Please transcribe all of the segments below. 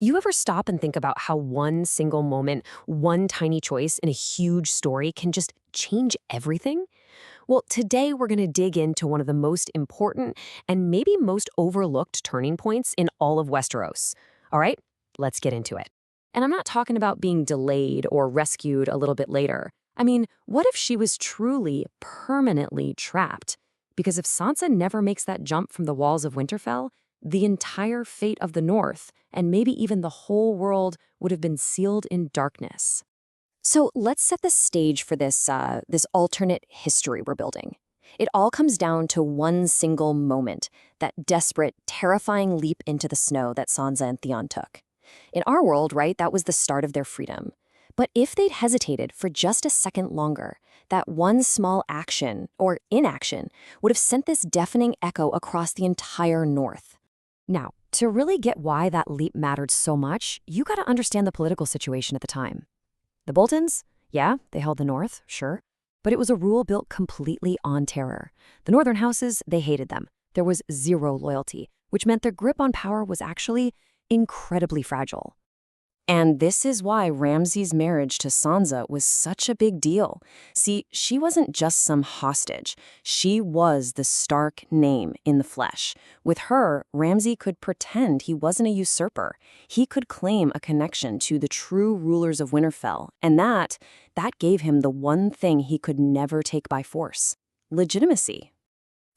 You ever stop and think about how one single moment, one tiny choice in a huge story can just change everything? Well, today we're going to dig into one of the most important and maybe most overlooked turning points in all of Westeros. All right, let's get into it. And I'm not talking about being delayed or rescued a little bit later. I mean, what if she was truly permanently trapped? Because if Sansa never makes that jump from the walls of Winterfell, the entire fate of the North, and maybe even the whole world, would have been sealed in darkness. So let's set the stage for this alternate history we're building. It all comes down to one single moment, that desperate, terrifying leap into the snow that Sansa and Theon took. In our world, right, that was the start of their freedom. But if they'd hesitated for just a second longer, that one small action, or inaction, would have sent this deafening echo across the entire North. Now, to really get why that leap mattered so much, you gotta understand the political situation at the time. The Boltons, yeah, they held the North, sure, but it was a rule built completely on terror. The Northern houses, they hated them. There was zero loyalty, which meant their grip on power was actually incredibly fragile. And this is why Ramsay's marriage to Sansa was such a big deal. See, she wasn't just some hostage. She was the Stark name in the flesh. With her, Ramsay could pretend he wasn't a usurper. He could claim a connection to the true rulers of Winterfell, and that gave him the one thing he could never take by force: legitimacy.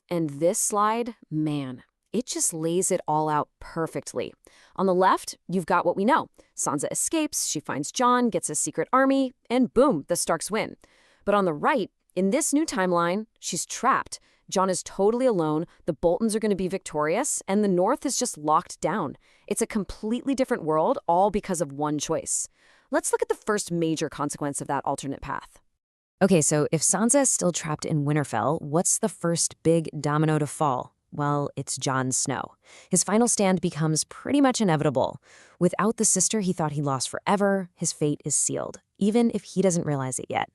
And this slide, man, it just lays it all out perfectly. On the left, you've got what we know. Sansa escapes, she finds Jon, gets a secret army, and boom, the Starks win. But on the right, in this new timeline, she's trapped. Jon is totally alone, the Boltons are going to be victorious, and the North is just locked down. It's a completely different world, all because of one choice. Let's look at the first major consequence of that alternate path. Okay, so if Sansa is still trapped in Winterfell, what's the first big domino to fall? Well, it's Jon Snow. His final stand becomes pretty much inevitable. Without the sister he thought he lost forever, his fate is sealed, even if he doesn't realize it yet.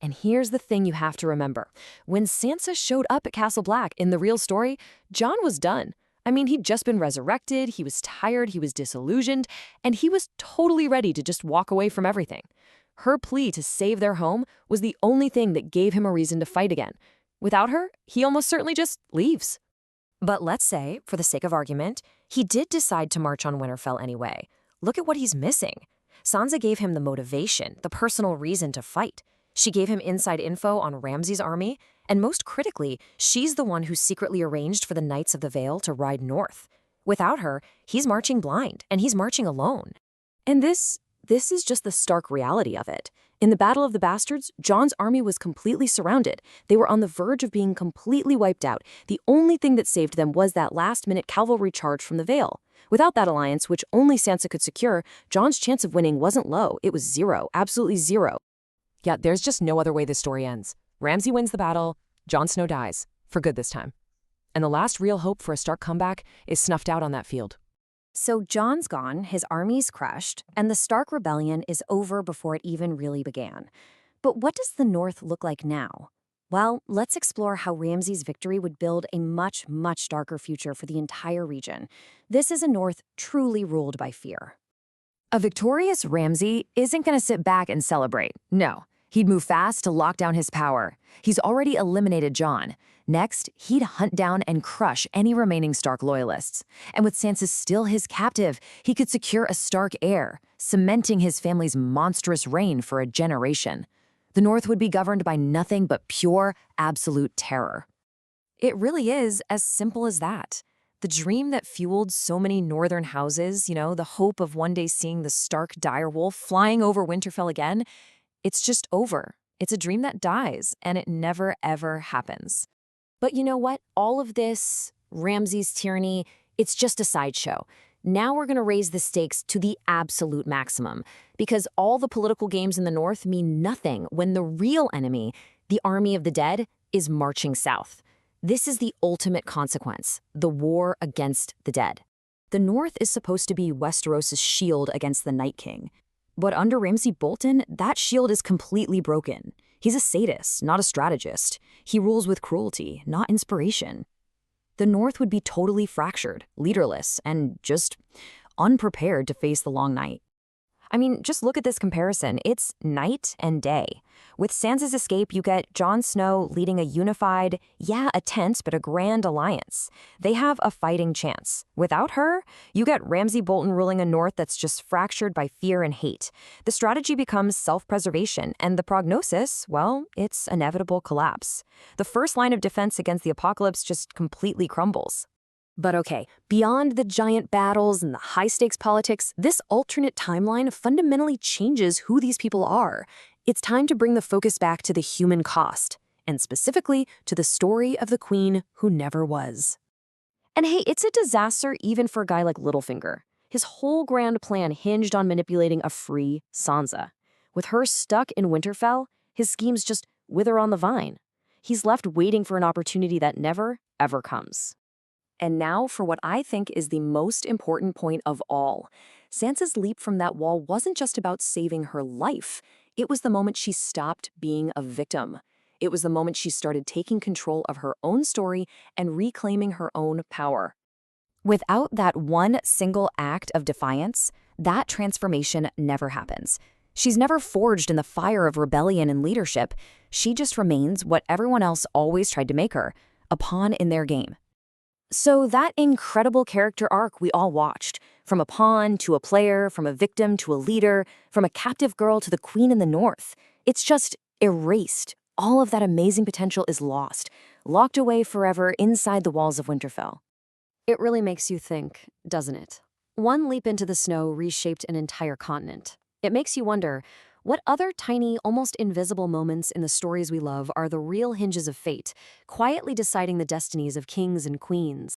And here's the thing you have to remember. When Sansa showed up at Castle Black in the real story, Jon was done. I mean, he'd just been resurrected, he was tired, he was disillusioned, and he was totally ready to just walk away from everything. Her plea to save their home was the only thing that gave him a reason to fight again. Without her, he almost certainly just leaves. But let's say, for the sake of argument, he did decide to march on Winterfell anyway. Look at what he's missing. Sansa gave him the motivation, the personal reason to fight. She gave him inside info on Ramsay's army, and most critically, she's the one who secretly arranged for the Knights of the Vale to ride north. Without her, he's marching blind, and he's marching alone. And this is just the stark reality of it. In the Battle of the Bastards, Jon's army was completely surrounded. They were on the verge of being completely wiped out. The only thing that saved them was that last-minute cavalry charge from the Vale. Without that alliance, which only Sansa could secure, Jon's chance of winning wasn't low. It was zero, absolutely zero. Yeah, there's just no other way this story ends. Ramsay wins the battle, Jon Snow dies, for good this time. And the last real hope for a Stark comeback is snuffed out on that field. So Jon's gone, his army's crushed, and the Stark rebellion is over before it even really began. But what does the North look like now? Well, let's explore how Ramsay's victory would build a much, much darker future for the entire region. This is a North truly ruled by fear. A victorious Ramsay isn't going to sit back and celebrate. No, he'd move fast to lock down his power. He's already eliminated Jon. Next, he'd hunt down and crush any remaining Stark loyalists. And with Sansa still his captive, he could secure a Stark heir, cementing his family's monstrous reign for a generation. The North would be governed by nothing but pure, absolute terror. It really is as simple as that. The dream that fueled so many northern houses, the hope of one day seeing the Stark direwolf flying over Winterfell again, it's just over. It's a dream that dies, and it never, ever happens. But you know what? All of this, Ramsay's tyranny, it's just a sideshow. Now we're going to raise the stakes to the absolute maximum, because all the political games in the North mean nothing when the real enemy, the army of the dead, is marching south. This is the ultimate consequence, the war against the dead. The North is supposed to be Westeros' shield against the Night King. But under Ramsay Bolton, that shield is completely broken. He's a sadist, not a strategist. He rules with cruelty, not inspiration. The North would be totally fractured, leaderless, and just unprepared to face the long night. I mean, just look at this comparison. It's night and day. With Sansa's escape, you get Jon Snow leading a unified, yeah, a tense but a grand alliance. They have a fighting chance. Without her, you get Ramsay Bolton ruling a north that's just fractured by fear and hate. The strategy becomes self-preservation, and the prognosis, well, it's inevitable collapse. The first line of defense against the apocalypse just completely crumbles. But okay, beyond the giant battles and the high-stakes politics, this alternate timeline fundamentally changes who these people are. It's time to bring the focus back to the human cost, and specifically to the story of the queen who never was. And hey, it's a disaster even for a guy like Littlefinger. His whole grand plan hinged on manipulating a free Sansa. With her stuck in Winterfell, his schemes just wither on the vine. He's left waiting for an opportunity that never, ever comes. And now for what I think is the most important point of all. Sansa's leap from that wall wasn't just about saving her life. It was the moment she stopped being a victim. It was the moment she started taking control of her own story and reclaiming her own power. Without that one single act of defiance, that transformation never happens. She's never forged in the fire of rebellion and leadership. She just remains what everyone else always tried to make her, a pawn in their game. So that incredible character arc we all watched, from a pawn to a player, from a victim to a leader, from a captive girl to the queen in the north, it's just erased. All of that amazing potential is lost, locked away forever inside the walls of Winterfell. It really makes you think, doesn't it? One leap into the snow reshaped an entire continent. It makes you wonder, what other tiny, almost invisible moments in the stories we love are the real hinges of fate, quietly deciding the destinies of kings and queens?